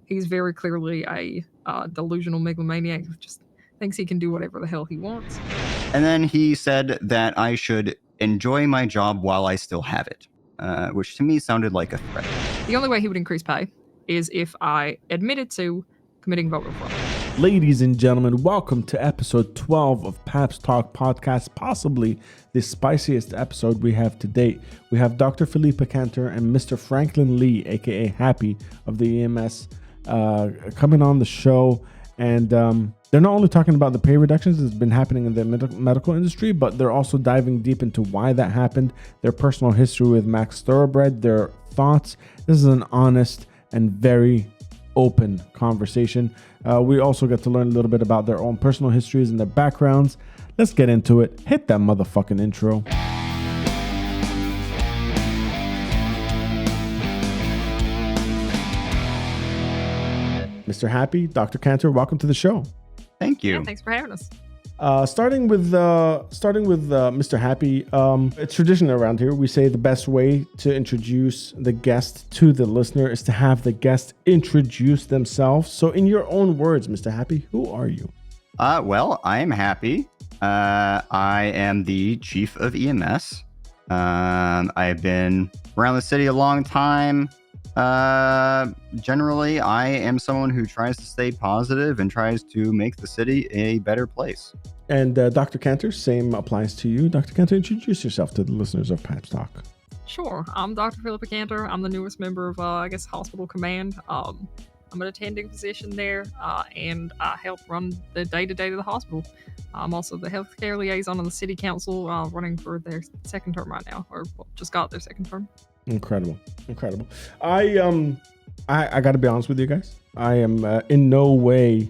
He's very clearly a delusional megalomaniac who just thinks he can do whatever the hell he wants. And then he said that I should enjoy my job while I still have it, which to me sounded like a threat. The only way he would increase pay is if I admitted to committing voter fraud. Ladies and gentlemen, welcome to episode 12 of Papstalk podcast, possibly the spiciest episode we have to date. We have Dr. Philippa Canter and Mr. Franklin Lee, aka Happy of the EMS, coming on the show. And they're not only talking about the pay reductions that's been happening in the medical industry, but they're also diving deep into why that happened, their personal history with Max Thoroughbred, their thoughts. This is an honest and very open conversation. We also get to learn a little bit about their own personal histories and their backgrounds. Let's get into it. Hit that motherfucking intro. Mr. Happy, Dr. Canter, welcome to the show. Thank you. Yeah, thanks for having us. Starting with Mr. Happy, it's tradition around here. We say the best way to introduce the guest to the listener is to have the guest introduce themselves. So in your own words, Mr. Happy, who are you? Well, I am Happy. I am the chief of EMS. I've been around the city a long time. Generally, I am someone who tries to stay positive and tries to make the city a better place. And Dr. Canter, same applies to you. Dr. Canter, introduce yourself to the listeners of Papstalk. Sure. I'm Dr. Philippa Canter. I'm the newest member of, Hospital Command. I'm an attending physician there, and I help run the day-to-day of the hospital. I'm also the healthcare liaison on the city council, running for their second term right now, or just got their second term. Incredible. I got to be honest with you guys. I am in no way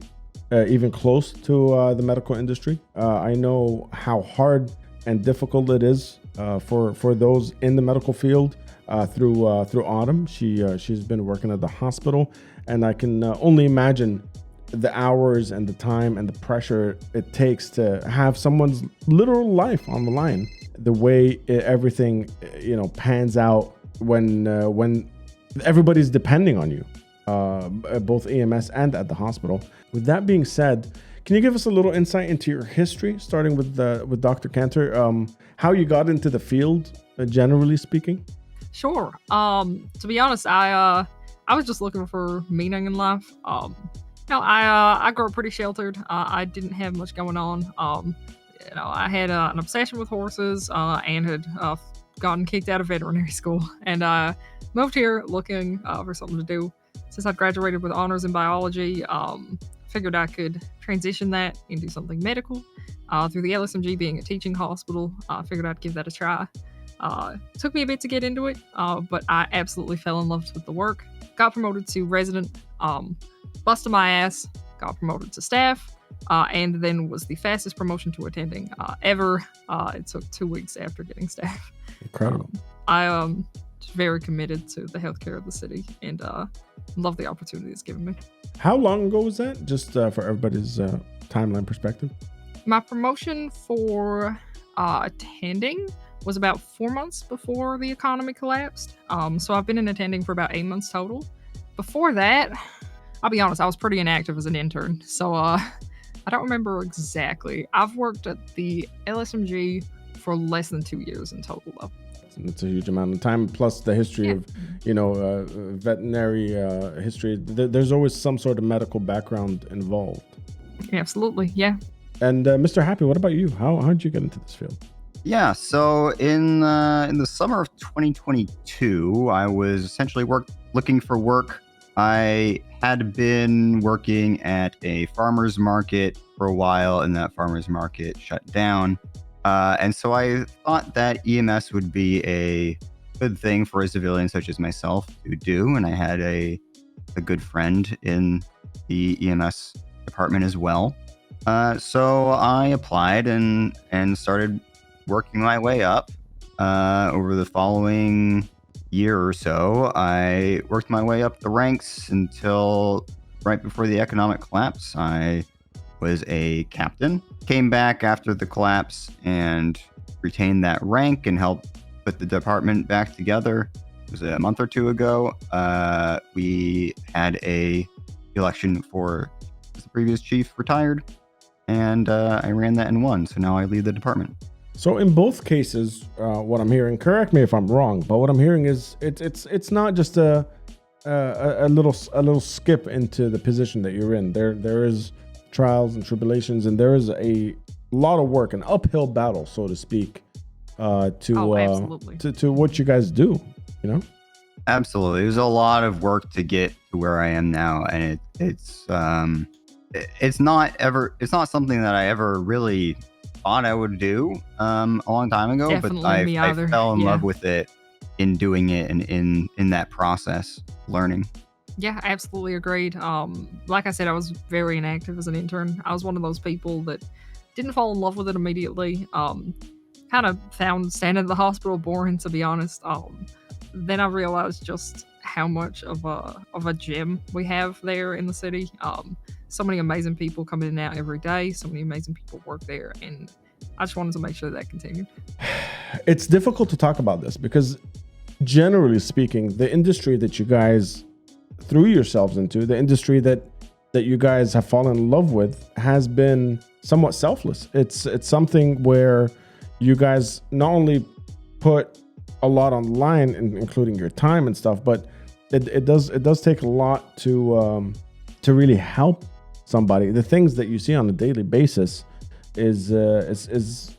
even close to the medical industry. I know how hard and difficult it is for those in the medical field. Through Autumn, she's been working at the hospital, and I can only imagine the hours and the time and the pressure it takes to have someone's literal life on the line. The way everything pans out when everybody's depending on you, both EMS and at the hospital. With that being said, can you give us a little insight into your history, starting with Dr. Canter, how you got into the field, generally speaking? Sure. To be honest, I was just looking for meaning in life. I grew up pretty sheltered. I didn't have much going on. I had an obsession with horses and had gotten kicked out of veterinary school, and I moved here looking for something to do. Since I'd graduated with honors in biology, figured I could transition that into something medical. Through the LSMG being a teaching hospital, figured I'd give that a try. Took me a bit to get into it, but I absolutely fell in love with the work. Got promoted to resident, busted my ass, got promoted to staff, and then was the fastest promotion to attending ever. It took 2 weeks after getting staff. Incredible. I very committed to the healthcare of the city, and love the opportunity it's given me. How long ago was that? Just for everybody's timeline perspective. My promotion for attending was about 4 months before the economy collapsed. So I've been in attending for about 8 months total. Before that, I'll be honest, I was pretty inactive as an intern. So I don't remember exactly. I've worked at the LSMG for less than 2 years in total, though. It's a huge amount of time, plus the history of, veterinary history. There's always some sort of medical background involved. Absolutely, yeah. And Mr. Happy, what about you? How did you get into this field? Yeah, so in the summer of 2022, I was essentially looking for work. I had been working at a farmer's market for a while, and that farmer's market shut down. And so I thought that EMS would be a good thing for a civilian such as myself to do. And I had a good friend in the EMS department as well. So I applied and started working my way up. Over the following year or so, I worked my way up the ranks until right before the economic collapse. I was a captain, came back after the collapse and retained that rank and helped put the department back together. It was a month or two ago. We had a election for the previous chief retired, and I ran that and won. So now I lead the department. So in both cases, what I'm hearing, correct me if I'm wrong, but what I'm hearing is it's not just a little skip into the position that you're in. There is trials and tribulations, and there is a lot of work, an uphill battle, so to speak, to what you guys do. You know. Absolutely, there's a lot of work to get to where I am now, and it's not something that I ever really thought I would do a long time ago. Definitely but I fell in love with it in doing it and in that process, learning. Yeah, absolutely agreed. Like I said, I was very inactive as an intern. I was one of those people that didn't fall in love with it immediately. Kind of found standing at the hospital boring, to be honest. Then I realized just how much of a gym we have there in the city. So many amazing people come in and out every day. So many amazing people work there, and I just wanted to make sure that continued. It's difficult to talk about this because, generally speaking, the industry that you guys threw yourselves into, the industry that you guys have fallen in love with, has been somewhat selfless. It's something where you guys not only put a lot on the line, including your time and stuff, but it does take a lot to really help somebody. The things that you see on a daily basis is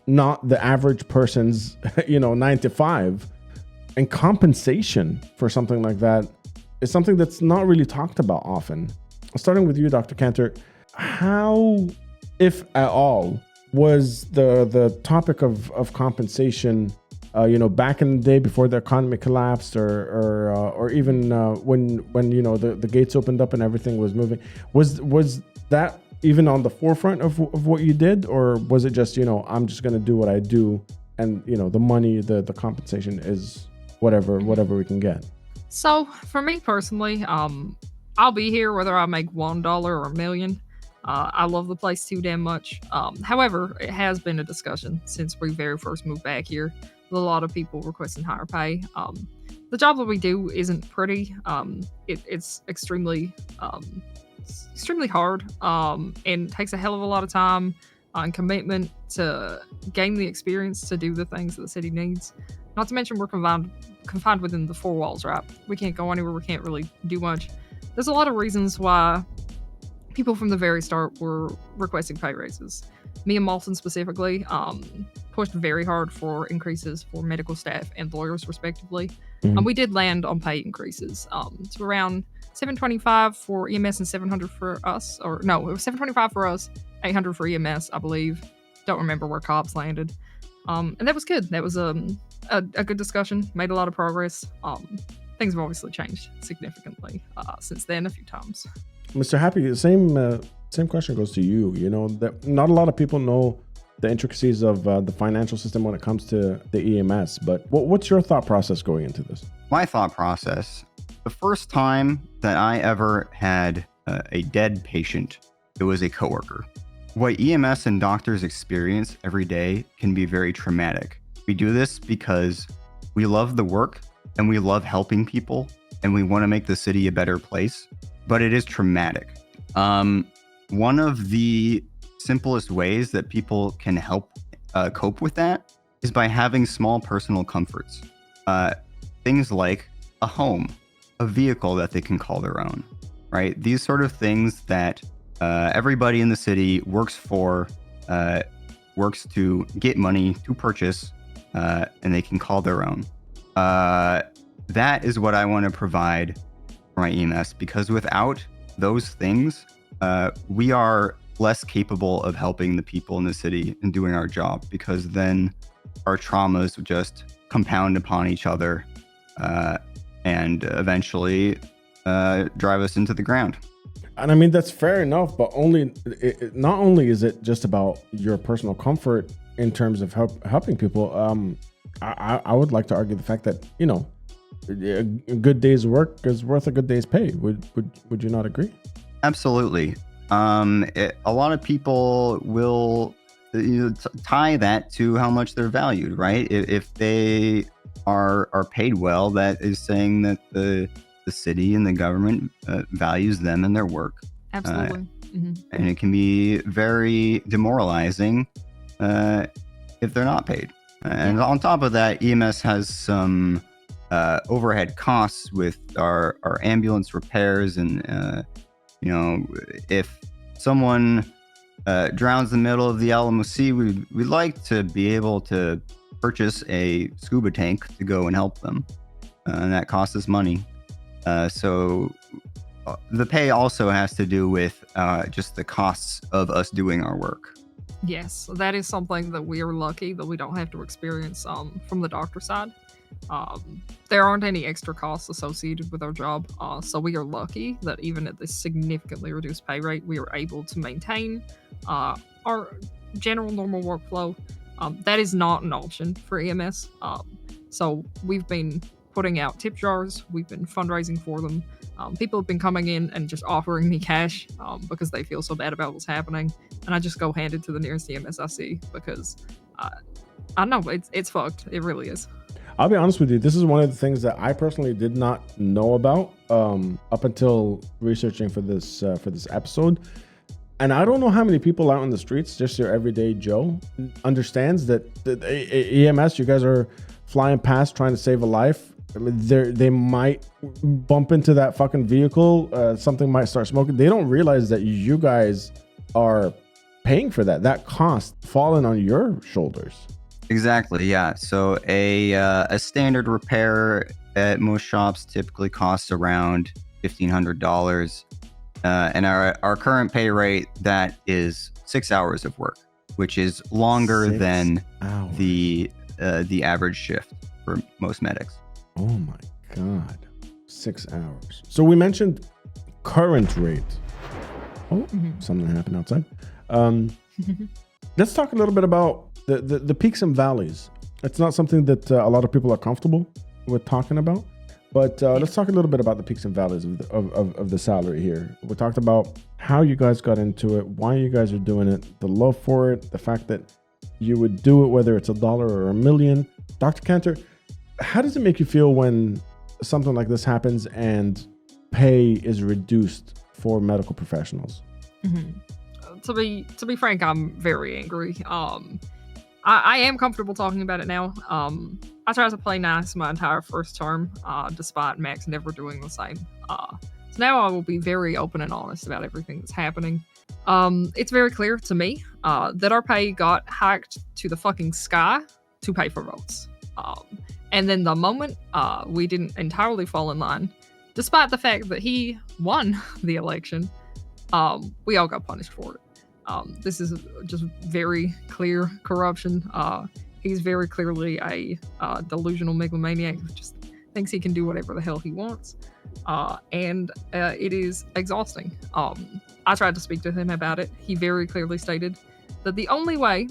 not the average person's 9 to 5, and compensation for something like that is something that's not really talked about often. Starting with you, Dr. Canter, how, if at all, was the topic of compensation back in the day before the economy collapsed, or even when the gates opened up and everything was moving, was that even on the forefront of what you did, or was it just I'm just going to do what I do, and the money, the compensation is whatever we can get? So for me personally, I'll be here whether I make $1 or $1 million. I love the place too damn much. However, it has been a discussion since we very first moved back here, with a lot of people requesting higher pay. The job that we do isn't pretty. It's extremely hard, and takes a hell of a lot of time and commitment to gain the experience to do the things that the city needs. Not to mention we're confined within the four walls, right? We can't go anywhere. We can't really do much. There's a lot of reasons why people from the very start were requesting pay raises. Me and Malton specifically pushed very hard for increases for medical staff and lawyers, respectively. Mm-hmm. We did land on pay increases to around $725 for EMS and $700 for us. Or no, it was $725 for us, $800 for EMS, I believe. Don't remember where cops landed. And that was good. That was a good discussion. Made a lot of progress. Things have obviously changed significantly since then a few times. Mr. Happy, the same question goes to you. That not a lot of people know the intricacies of the financial system when it comes to the EMS, but what's your thought process going into this? My thought process, the first time that I ever had a dead patient, it was a coworker. What EMS and doctors experience every day can be very traumatic. We do this because we love the work and we love helping people and we want to make the city a better place, but it is traumatic. One of the simplest ways that people can help cope with that is by having small personal comforts. Things like a home, a vehicle that they can call their own, right? These sort of things that everybody in the city works to get money to purchase, and they can call their own. That is what I want to provide for my EMS, because without those things, we are less capable of helping the people in the city and doing our job, because then our traumas just compound upon each other and eventually drive us into the ground. And I mean, that's fair enough, but not only is it just about your personal comfort in terms of helping people. I would like to argue the fact that, a good day's work is worth a good day's pay. Would you not agree? Absolutely. A lot of people will tie that to how much they're valued, right? If they are paid well, that is saying that the city and the government values them and their work. Absolutely. And it can be very demoralizing if they're not paid. And on top of that, EMS has some overhead costs with our ambulance repairs. And, if someone drowns in the middle of the Alamo Sea, we'd like to be able to purchase a scuba tank to go and help them. And that costs us money. So the pay also has to do with just the costs of us doing our work. Yes, that is something that we are lucky that we don't have to experience from the doctor side. There aren't any extra costs associated with our job, so we are lucky that even at this significantly reduced pay rate, we are able to maintain our general normal workflow. That is not an option for EMS. So we've been putting out tip jars, we've been fundraising for them. People have been coming in and just offering me cash because they feel so bad about what's happening, and I just go hand it to the nearest EMS I see because I know it's fucked. It really is. I'll be honest with you. This is one of the things that I personally did not know about up until researching for this episode. And I don't know how many people out in the streets, just your everyday Joe, understands that the EMS, you guys are flying past trying to save a life. I mean, they might bump into that fucking vehicle. Something might start smoking. They don't realize that you guys are paying for that. That cost falling on your shoulders. Exactly. Yeah. So a standard repair at most shops typically costs around $1,500, and our current pay rate, that is 6 hours of work, which is longer than the average shift for most medics. Oh my God. 6 hours. So we mentioned current rate. Oh, something happened outside. Let's talk a little bit about the peaks and valleys. It's not something that a lot of people are comfortable with talking about, but let's talk a little bit about the peaks and valleys of the salary here. We talked about how you guys got into it, why you guys are doing it, the love for it, the fact that you would do it whether it's $1 or $1 million. Dr. Canter, how does it make you feel when something like this happens and pay is reduced for medical professionals? To be frank, I'm very angry. I am comfortable talking about it now. I tried to play nice my entire first term, despite Max never doing the same. So now I will be very open and honest about everything that's happening. It's very clear to me that our pay got hiked to the fucking sky to pay for votes. And then the moment we didn't entirely fall in line, despite the fact that he won the election, we all got punished for it. This is just very clear corruption. He's very clearly a delusional megalomaniac who just thinks he can do whatever the hell he wants. And it is exhausting. I tried to speak to him about it. He very clearly stated that the only way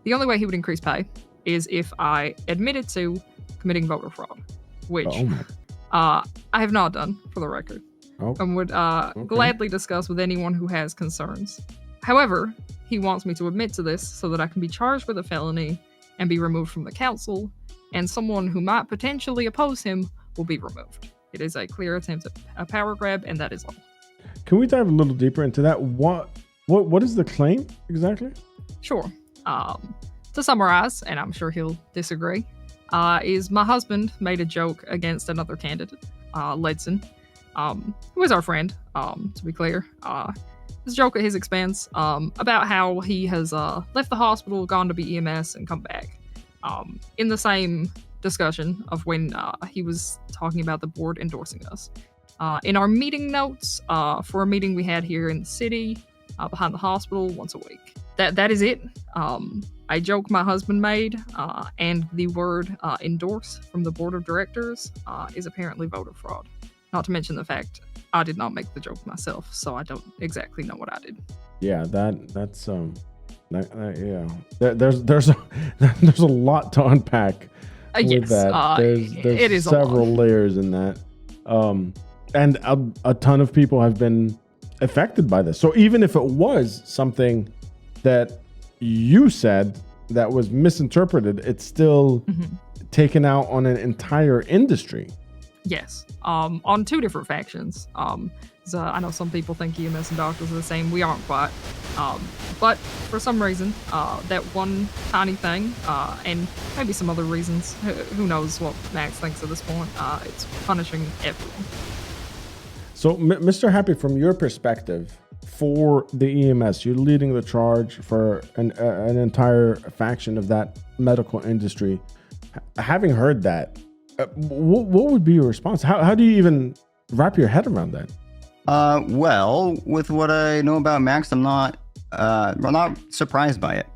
he would increase pay is if I admitted to committing voter fraud, which I have not done, for the record. And would gladly discuss with anyone who has concerns. However, he wants me to admit to this so that I can be charged with a felony and be removed from the council, and someone who might potentially oppose him will be removed. It is a clear attempt at a power grab, and that is all. Can we dive a little deeper into that? What is the claim exactly? Sure. To summarize, and I'm sure he'll disagree, is my husband made a joke against another candidate, Ledson, who is our friend, to be clear. This joke at his expense about how he has left the hospital, gone to be EMS, and come back. In the same discussion of when he was talking about the board endorsing us. In our meeting notes for a meeting we had here in the city, behind the hospital, once a week. That is it. A joke my husband made, and the word endorse from the board of directors is apparently voter fraud. Not to mention the fact I did not make the joke myself, so I don't exactly know what I did. Yeah, that's yeah. There's a lot to unpack with yes, that. There's several layers in that, and a ton of people have been affected by this. So even if it was something that you said that was misinterpreted, it's still taken out on an entire industry. Yes, on two different factions. So I know some people think EMS and doctors are the same. We aren't quite. But for some reason, that one tiny thing, and maybe some other reasons, who knows what Max thinks at this point, it's punishing everyone. So, Mr. Happy, from your perspective, for the EMS, you're leading the charge for an entire faction of that medical industry. Having heard that, what would be your response? How do you even wrap your head around that? Well, with what I know about Max, I'm not surprised by it.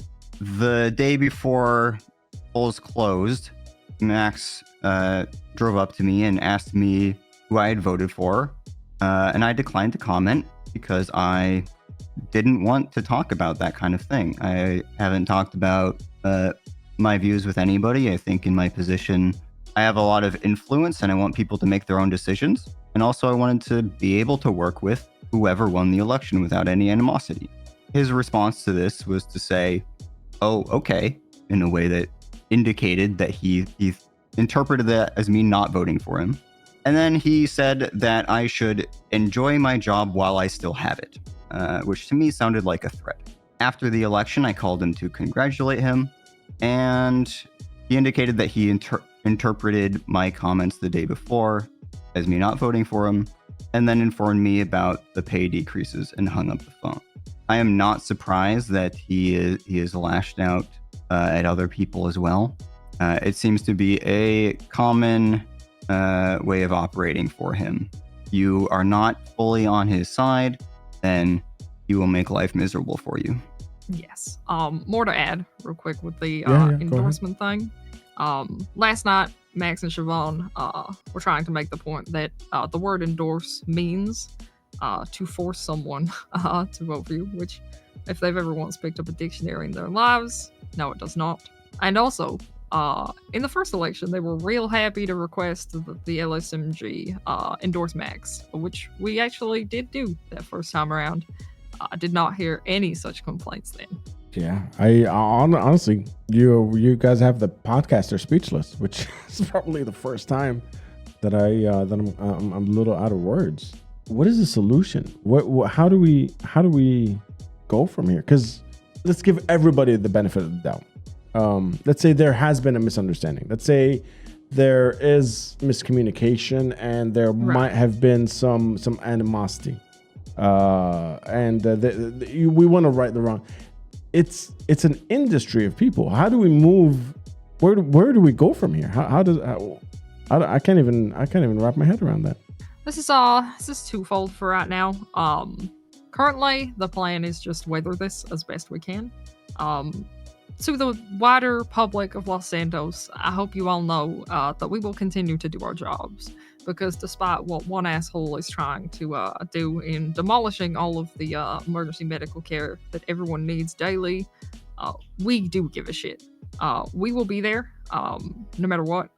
The day before polls closed, Max drove up to me and asked me who I had voted for, and I declined to comment because I didn't want to talk about that kind of thing. I haven't talked about my views with anybody. I think in my position, I have a lot of influence and I want people to make their own decisions. And also I wanted to be able to work with whoever won the election without any animosity. His response to this was to say, oh, okay, in a way that indicated that he interpreted that as me not voting for him. And then he said that I should enjoy my job while I still have it, which to me sounded like a threat. After the election, I called him to congratulate him, and he indicated that he interpreted my comments the day before as me not voting for him, and then informed me about the pay decreases and hung up the phone. I am not surprised that he is lashed out at other people as well. It seems to be a common way of operating for him. You are not fully on his side, then he will make life miserable for you. Yes. More to add real quick with the endorsement thing. Last night, Max and Siobhan were trying to make the point that the word endorse means to force someone to vote for you, which if they've ever once picked up a dictionary in their lives, no, it does not. And also, in the first election, they were real happy to request that the LSMG endorse Max, which we actually did do that first time around. I did not hear any such complaints then. Yeah, I honestly, you guys have the podcaster speechless, which is probably the first time that I'm a little out of words. What is the solution? How do we go from here? Because let's give everybody the benefit of the doubt. Let's say there has been a misunderstanding. Let's say there is miscommunication and there might have been some animosity, and we want to right the wrong. It's an industry of people. How do we move? Where do we go from here? I can't even wrap my head around that. This is twofold for right now. Currently the plan is just weather this as best we can. To the wider public of Los Santos, I hope you all know that we will continue to do our jobs, because despite what one asshole is trying to do in demolishing all of the emergency medical care that everyone needs daily, we do give a shit. We will be there no matter what.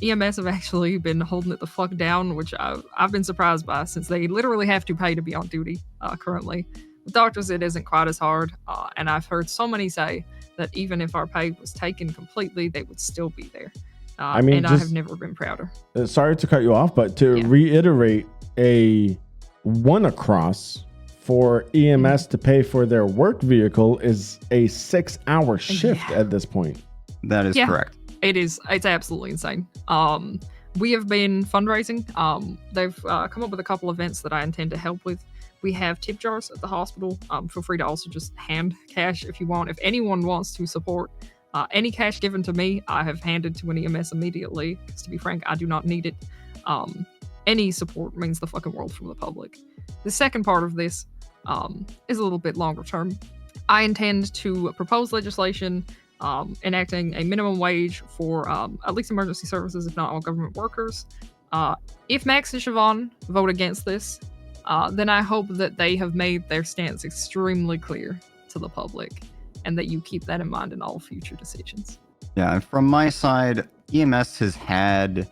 EMS have actually been holding it the fuck down, which I've been surprised by, since they literally have to pay to be on duty currently. With doctors, it isn't quite as hard, and I've heard so many say that even if our pay was taken completely, they would still be there. I have never been prouder. Sorry to cut you off, but to reiterate, a one across for EMS to pay for their work vehicle is a 6-hour shift at this point. That is correct. It is. It's absolutely insane. We have been fundraising. They've come up with a couple events that I intend to help with. We have tip jars at the hospital. Feel free to also just hand cash if you want. If anyone wants to support, any cash given to me, I have handed to an EMS immediately, because to be frank, I do not need it. Any support means the fucking world from the public. The second part of this is a little bit longer term. I intend to propose legislation enacting a minimum wage for at least emergency services, if not all government workers. If Max and Siobhan vote against this, then I hope that they have made their stance extremely clear to the public, and that you keep that in mind in all future decisions. Yeah, from my side, EMS has had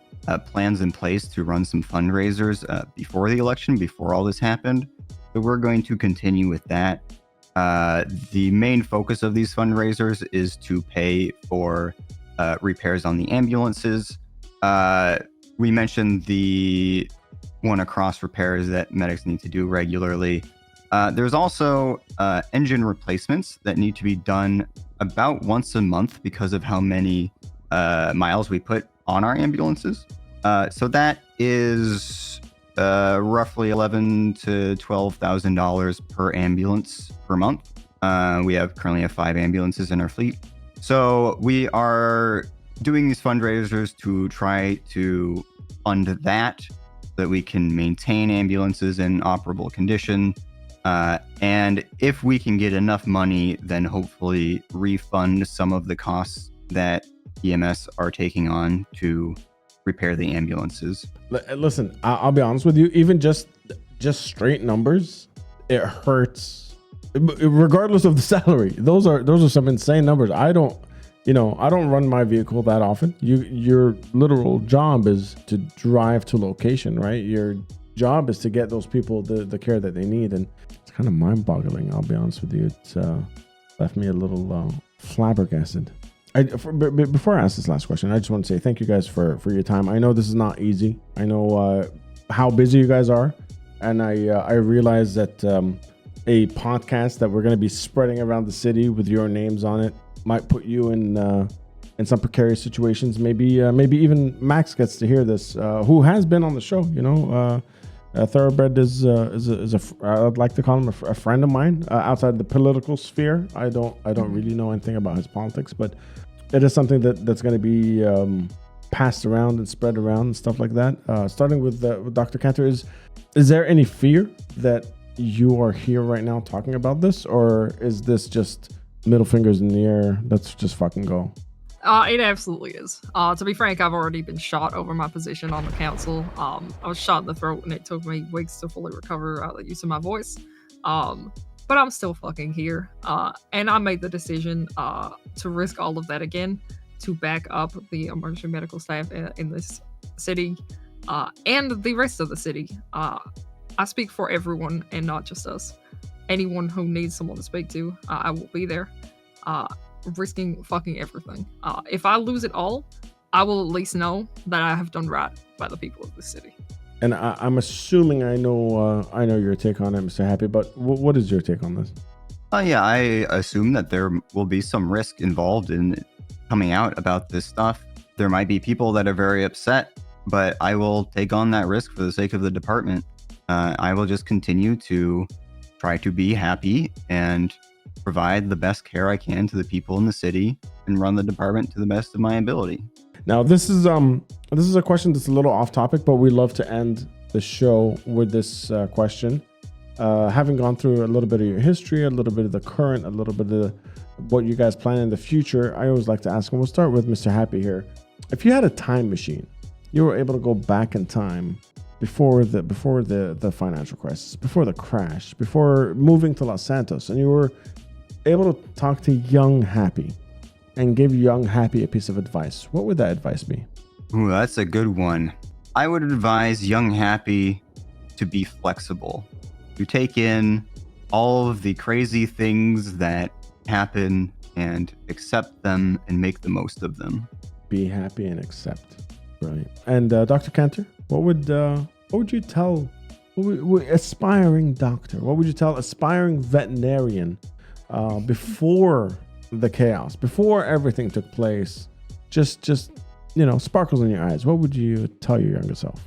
plans in place to run some fundraisers before the election, before all this happened. So we're going to continue with that. The main focus of these fundraisers is to pay for repairs on the ambulances. we mentioned the one across repairs that medics need to do regularly. There's also engine replacements that need to be done about once a month because of how many miles we put on our ambulances. So that is roughly $11,000 to $12,000 per ambulance per month. We currently have 5 ambulances in our fleet. So we are doing these fundraisers to try to fund that so that we can maintain ambulances in operable condition. And if we can get enough money, then hopefully refund some of the costs that EMS are taking on to repair the ambulances. Listen, I'll be honest with you. Even just straight numbers, it hurts. Regardless of the salary, those are some insane numbers. I don't run my vehicle that often. Your literal job is to drive to location, right? Your job is to get those people the care that they need, and it's kind of mind-boggling. I'll be honest with you. It's left me a little flabbergasted. Before I ask this last question, I just want to say thank you guys for your time. I know this is not easy. I know how busy you guys are, and I realize that a podcast that we're going to be spreading around the city with your names on it might put you in some precarious situations. Maybe even Max gets to hear this, who has been on the show. Thoroughbred is I'd like to call him a friend of mine outside the political sphere. I don't really know anything about his politics, but it is something that's going to be passed around and spread around and stuff like that. Starting with Dr. Canter, is there any fear that you are here right now talking about this, or is this just middle fingers in the air? Let's just fucking go. It absolutely is. To be frank, I've already been shot over my position on the council. I was shot in the throat, and it took me weeks to fully recover the use of my voice. But I'm still fucking here. And I made the decision to risk all of that again to back up the emergency medical staff in this city and the rest of the city. I speak for everyone and not just us. Anyone who needs someone to speak to, I will be there. Risking fucking everything. If I lose it all, I will at least know that I have done right by the people of the city. And I'm assuming I know your take on it, Mr. Happy, but what is your take on this? Yeah, I assume that there will be some risk involved in coming out about this stuff. There might be people that are very upset, but I will take on that risk for the sake of the department. I will just continue to try to be happy and provide the best care I can to the people in the city and run the department to the best of my ability. Now, this is a question that's a little off topic, but we love to end the show with this question. Having gone through a little bit of your history, a little bit of the current, a little bit of what you guys plan in the future, I always like to ask, and we'll start with Mr. Happy here. If you had a time machine, you were able to go back in time before the financial crisis, before the crash, before moving to Los Santos, and you were able to talk to young Happy and give young Happy a piece of advice, what would that advice be? Ooh, that's a good one. I would advise young Happy to be flexible, to take in all of the crazy things that happen and accept them and make the most of them. Be happy and accept. Brilliant. And Dr. Canter, what would you tell aspiring doctor? What would you tell aspiring veterinarian before the chaos, before everything took place? Just sparkles in your eyes. What would you tell your younger self?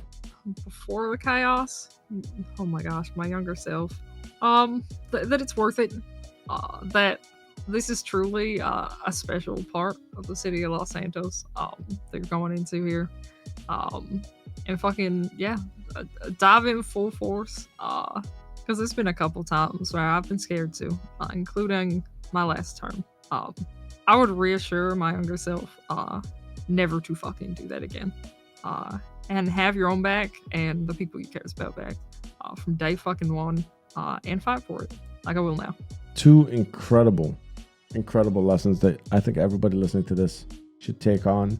Before the chaos? Oh my gosh, my younger self. That it's worth it. That this is truly a special part of the city of Los Santos that you're going into here. And fucking, dive in full force. Because there's been a couple times where I've been scared too, including my last term. I would reassure my younger self never to fucking do that again. And have your own back and the people you care about back from day fucking one, and fight for it like I will now. Two incredible lessons that I think everybody listening to this should take on.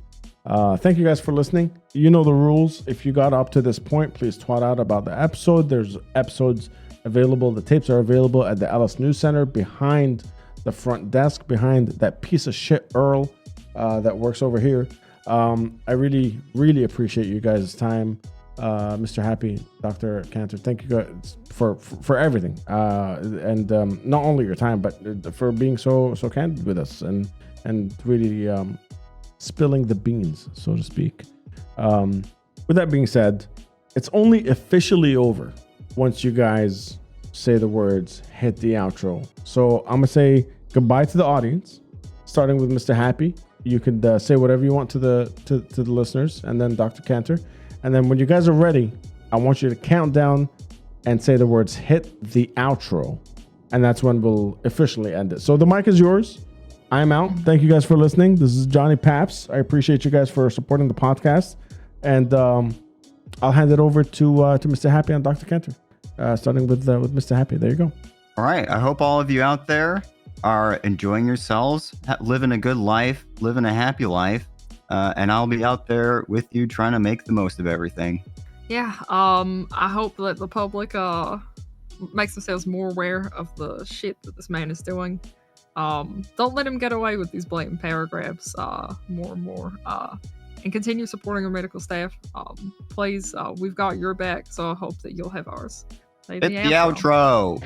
Thank you guys for listening. You know the rules. If you got up to this point, please twat out about the episode. There's episodes available. The tapes are available at the Ellis News Center behind the front desk, behind that piece of shit Earl that works over here. I really, really appreciate you guys' time. Mr. Happy, Dr. Canter, thank you guys for everything. And not only your time, but for being so candid with us and really spilling the beans, so to speak. With that being said, it's only officially over once you guys say the words, hit the outro. So I'm gonna say goodbye to the audience, starting with Mr. Happy. You can say whatever you want to the listeners, and then Dr. Canter. And then when you guys are ready, I want you to count down and say the words, hit the outro. And that's when we'll officially end it. So the mic is yours. I'm out. Thank you guys for listening. This is Johnny Paps. I appreciate you guys for supporting the podcast. And I'll hand it over to Mr. Happy and Dr. Canter, starting with Mr. Happy. There you go. All right. I hope all of you out there are enjoying yourselves, living a good life, living a happy life. And I'll be out there with you trying to make the most of everything. Yeah, I hope that the public makes themselves more aware of the shit that this man is doing. Don't let him get away with these blatant paragraphs more and more. And continue supporting our medical staff. Please, we've got your back, so I hope that you'll have ours. Hit the outro.